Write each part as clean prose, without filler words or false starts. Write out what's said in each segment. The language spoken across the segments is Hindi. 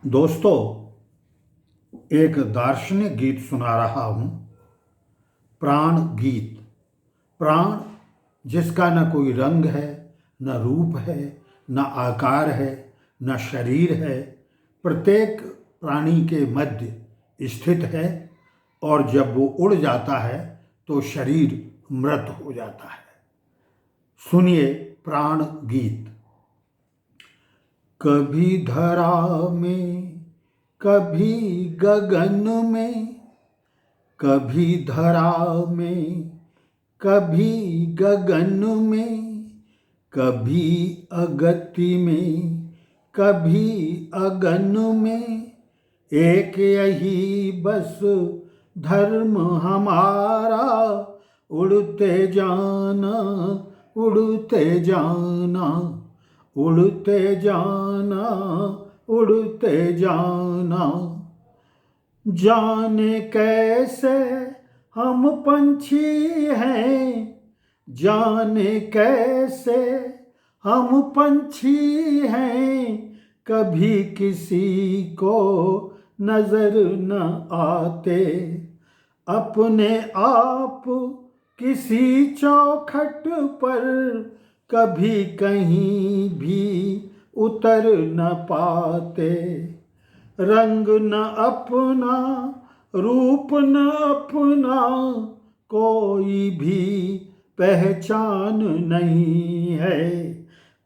दोस्तों, एक दार्शनिक गीत सुना रहा हूँ। प्राण गीत। प्राण जिसका न कोई रंग है, न रूप है, न आकार है, न शरीर है, प्रत्येक प्राणी के मध्य स्थित है और जब वो उड़ जाता है तो शरीर मृत हो जाता है। सुनिए प्राण गीत। कभी धरा में, कभी गगन में, कभी धरा में, कभी गगन में, कभी अगति में, कभी अगन में, एक यही बस धर्म हमारा, उड़ते जाना, उड़ते जाना, उड़ते जाना, उड़ते जाना। जाने कैसे हम पंछी हैं, जाने कैसे हम पंछी हैं, कभी किसी को नजर न आते, अपने आप किसी चौखट पर कभी कहीं भी उतर न पाते। रंग न अपना, रूप न अपना, कोई भी पहचान नहीं है।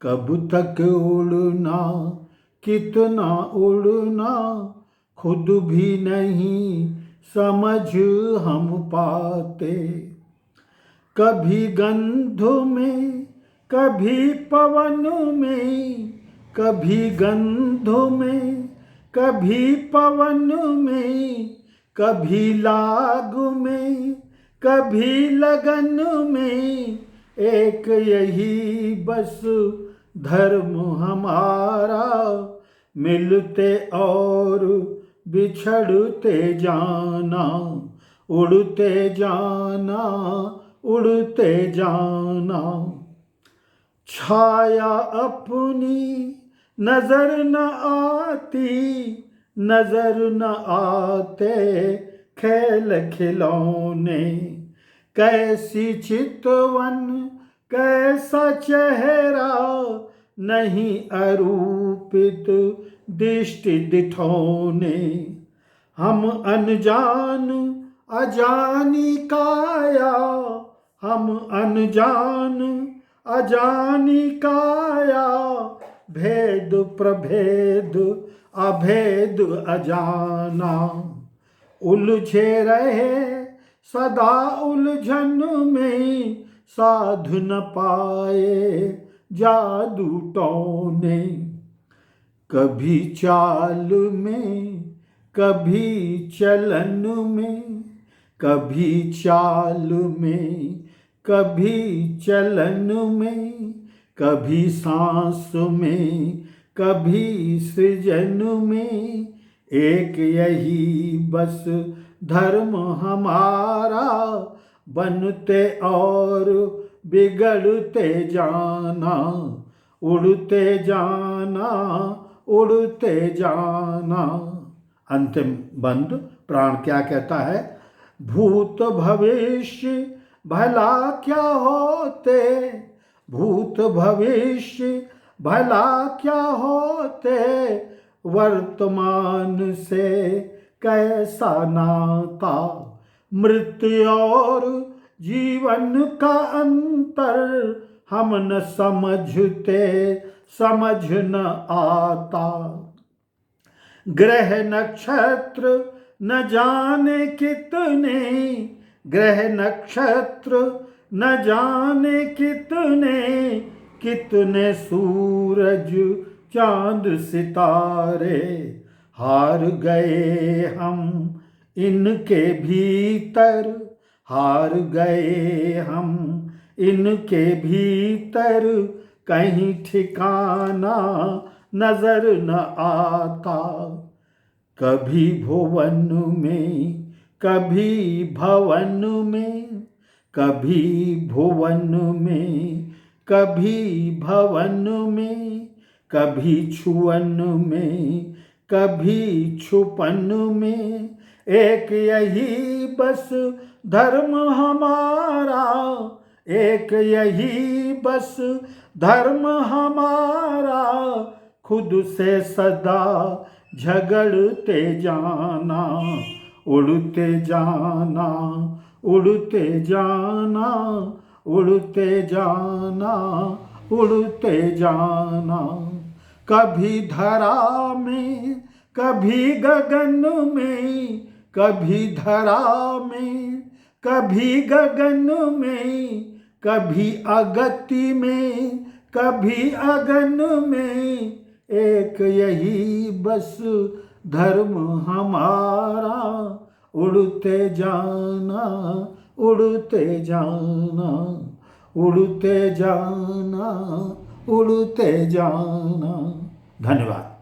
कब तक उड़ना, कितना उड़ना, खुद भी नहीं समझ हम पाते। कभी गंध में, कभी पवन में, कभी गंध में, कभी पवन में, कभी लाग में, कभी लगन में, एक यही बस धर्म हमारा, मिलते और बिछड़ते जाना, उड़ते जाना, उड़ते जाना। छाया अपनी नजर न आती, नजर न आते खेल खिलौने, कैसी चितवन, कैसा चेहरा, नहीं अरूपित दृष्टि दिठौने। हम अनजान अजानी काया, हम अनजान अजानी काया, भेद प्रभेद अभेद अजाना। उलझे रहे सदा उलझन में, साध न पाए जादू टोने। कभी चाल में, कभी चलन में, कभी चाल में, कभी चलन में, कभी सांस में, कभी सृजन में, एक यही बस धर्म हमारा, बनते और बिगड़ते जाना, उड़ते जाना, उड़ते जाना। अंतिम बंद। प्राण क्या कहता है? भूत भविष्य भला क्या होते, भूत भविष्य भला क्या होते, वर्तमान से कैसा नाता, मृत्यु और जीवन का अंतर हम न समझते, समझ न आता। ग्रह नक्षत्र न जाने कितने, ग्रह नक्षत्र न जाने कितने, कितने सूरज चांद सितारे, हार गए हम इनके भीतर, हार गए हम इनके भीतर, कहीं ठिकाना नजर न आता। कभी भुवन में, कभी भवन में, कभी भुवन में, कभी भवन में, कभी छुअन में, कभी छुपन में, एक यही बस धर्म हमारा, एक यही बस धर्म हमारा, खुद से सदा झगड़ते जाना, उड़ते जाना, उड़ते जाना, उड़ते जाना, उड़ते जाना। कभी धरा में, कभी गगन में, कभी धरा में, कभी गगन में, कभी अगति में, कभी अगन में, एक यही बस धर्म हमारा, उड़ते जाना, उड़ते जाना, उड़ते जाना, उड़ते जाना। धन्यवाद।